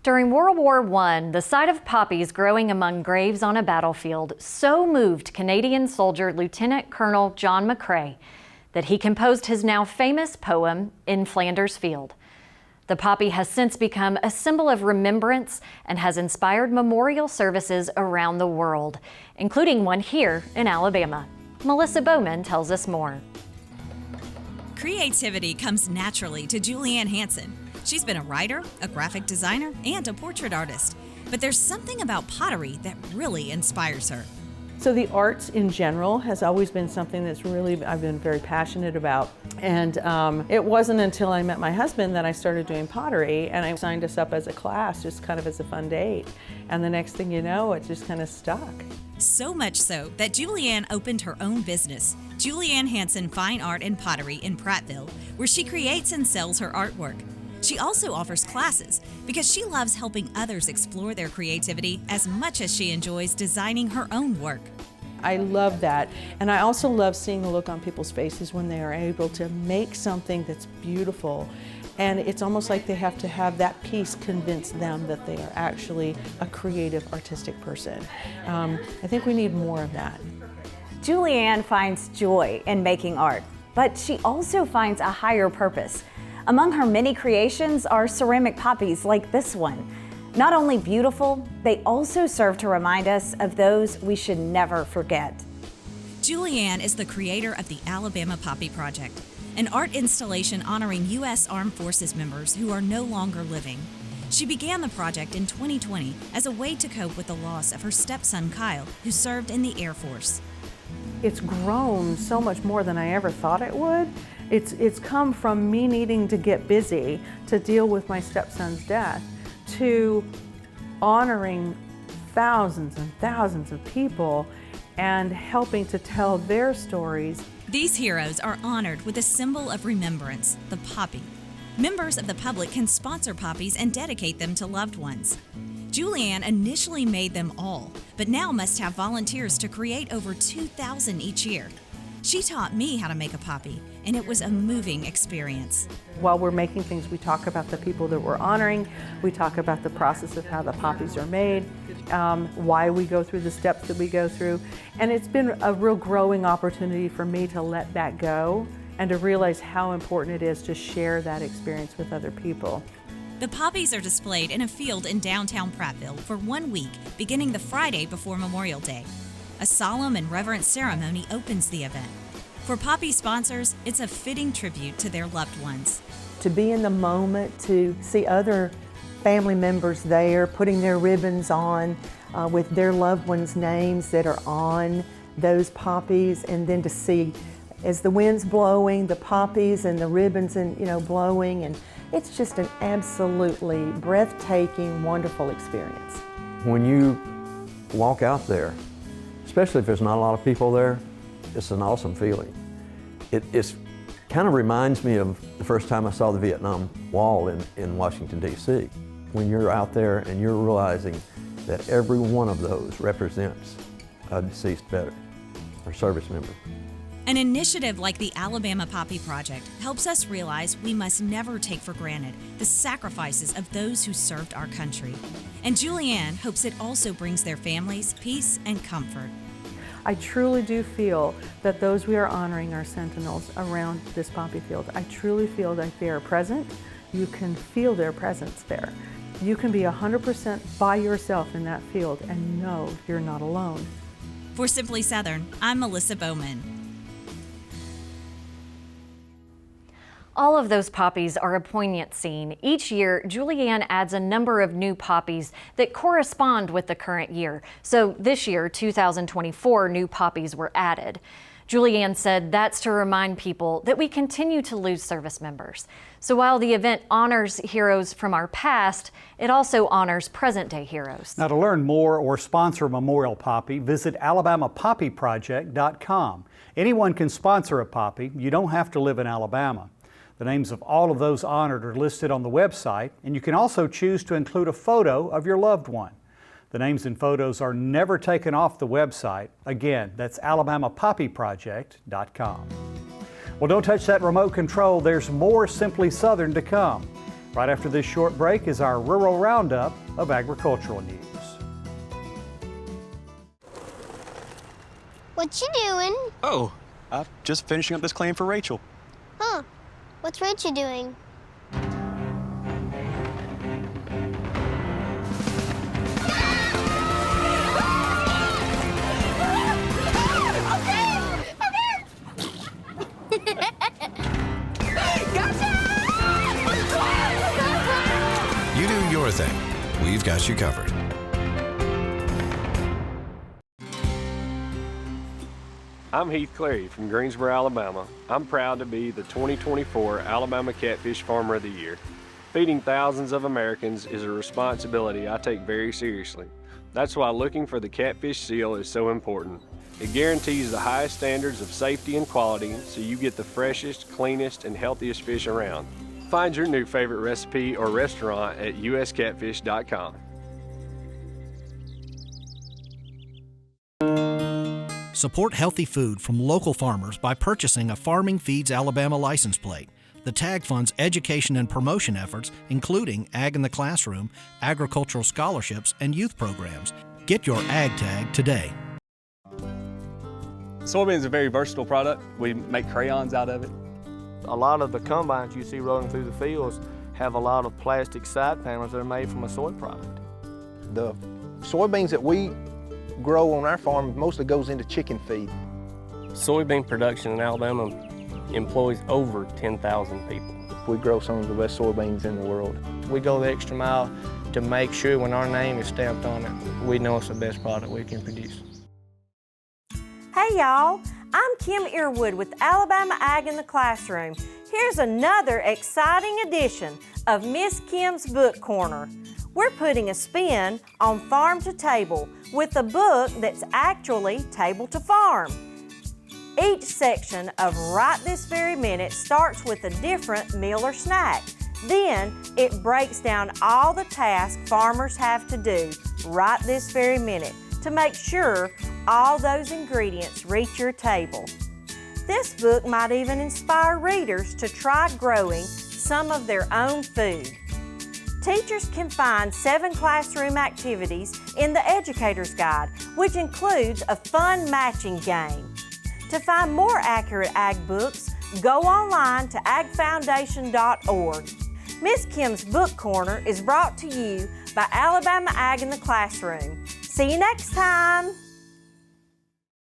During World War I, the sight of poppies growing among graves on a battlefield so moved Canadian soldier Lieutenant Colonel John McCrae that he composed his now famous poem, In Flanders Field. The poppy has since become a symbol of remembrance and has inspired memorial services around the world, including one here in Alabama. Melissa Bowman tells us more. Creativity comes naturally to Julianne Hansen. She's been a writer, a graphic designer, and a portrait artist. But there's something about pottery that really inspires her. So the arts in general has always been something that's really I've been very passionate about. And it wasn't until I met my husband that I started doing pottery, and I signed us up as a class, just kind of as a fun date. And the next thing you know, it just kind of stuck. So much so that Julianne opened her own business, Julianne Hansen Fine Art and Pottery in Prattville, where she creates and sells her artwork. She also offers classes because she loves helping others explore their creativity as much as she enjoys designing her own work. I love that. And I also love seeing the look on people's faces when they are able to make something that's beautiful. And it's almost like they have to have that piece convince them that they are actually a creative, artistic person. I think we need more of that. Julianne finds joy in making art, but she also finds a higher purpose. Among her many creations are ceramic poppies like this one. Not only beautiful, they also serve to remind us of those we should never forget. Julianne is the creator of the Alabama Poppy Project, an art installation honoring U.S. Armed Forces members who are no longer living. She began the project in 2020 as a way to cope with the loss of her stepson, Kyle, who served in the Air Force. It's grown so much more than I ever thought it would. It's come from me needing to get busy to deal with my stepson's death to honoring thousands and thousands of people and helping to tell their stories. These heroes are honored with a symbol of remembrance, the poppy. Members of the public can sponsor poppies and dedicate them to loved ones. Julianne initially made them all, but now must have volunteers to create over 2,000 each year. She taught me how to make a poppy, and it was a moving experience. While we're making things, we talk about the people that we're honoring, we talk about the process of how the poppies are made, why we go through the steps that we go through, and it's been a real growing opportunity for me to let that go and to realize how important it is to share that experience with other people. The poppies are displayed in a field in downtown Prattville for 1 week, beginning the Friday before Memorial Day. A solemn and reverent ceremony opens the event. For poppy sponsors, it's a fitting tribute to their loved ones. To be in the moment, to see other family members there, putting their ribbons on with their loved ones' names that are on those poppies, and then to see as the wind's blowing, the poppies and the ribbons and blowing, and it's just an absolutely breathtaking, wonderful experience. When you walk out there, especially if there's not a lot of people there, it's an awesome feeling. It kind of reminds me of the first time I saw the Vietnam Wall in Washington, D.C. When you're out there and you're realizing that every one of those represents a deceased veteran or service member. An initiative like the Alabama Poppy Project helps us realize we must never take for granted the sacrifices of those who served our country. And Julianne hopes it also brings their families peace and comfort. I truly do feel that those we are honoring are sentinels around this poppy field. I truly feel like they are present. You can feel their presence there. You can be 100% by yourself in that field and know you're not alone. For Simply Southern, I'm Melissa Bowman. All of those poppies are a poignant scene. Each year, Julianne adds a number of new poppies that correspond with the current year. So this year, 2024, new poppies were added. Julianne said that's to remind people that we continue to lose service members. So while the event honors heroes from our past, it also honors present-day heroes. Now, to learn more or sponsor a memorial poppy, visit alabamapoppyproject.com. Anyone can sponsor a poppy. You don't have to live in Alabama. The names of all of those honored are listed on the website, and you can also choose to include a photo of your loved one. The names and photos are never taken off the website. Again, that's alabamapoppyproject.com. Well, don't touch that remote control. There's more Simply Southern to come. Right after this short break is our Rural Roundup of agricultural news. What you doing? Oh, I'm just finishing up this claim for Rachel. Huh. What's Rachel doing? You do your thing. We've got you covered. I'm Heath Clary from Greensboro, Alabama. I'm proud to be the 2024 Alabama Catfish Farmer of the Year. Feeding thousands of Americans is a responsibility I take very seriously. That's why looking for the Catfish Seal is so important. It guarantees the highest standards of safety and quality so you get the freshest, cleanest, and healthiest fish around. Find your new favorite recipe or restaurant at uscatfish.com. Support healthy food from local farmers by purchasing a Farming Feeds Alabama license plate. The tag funds education and promotion efforts, including Ag in the Classroom, agricultural scholarships, and youth programs. Get your Ag tag today. Soybean is a very versatile product. We make crayons out of it. A lot of the combines you see rolling through the fields have a lot of plastic side panels that are made from a soy product. The soybeans that we grow on our farm mostly goes into chicken feed. Soybean production in Alabama employs over 10,000 people. We grow some of the best soybeans in the world. We go the extra mile to make sure when our name is stamped on it, we know it's the best product we can produce. Hey y'all, I'm Kim Earwood with Alabama Ag in the Classroom. Here's another exciting edition of Miss Kim's Book Corner. We're putting a spin on farm to table with a book that's actually table to farm. Each section of Right This Very Minute starts with a different meal or snack. Then it breaks down all the tasks farmers have to do right this very minute to make sure all those ingredients reach your table. This book might even inspire readers to try growing some of their own food. Teachers can find 7 classroom activities in the Educator's Guide, which includes a fun matching game. To find more accurate ag books, go online to agfoundation.org. Miss Kim's Book Corner is brought to you by Alabama Ag in the Classroom. See you next time!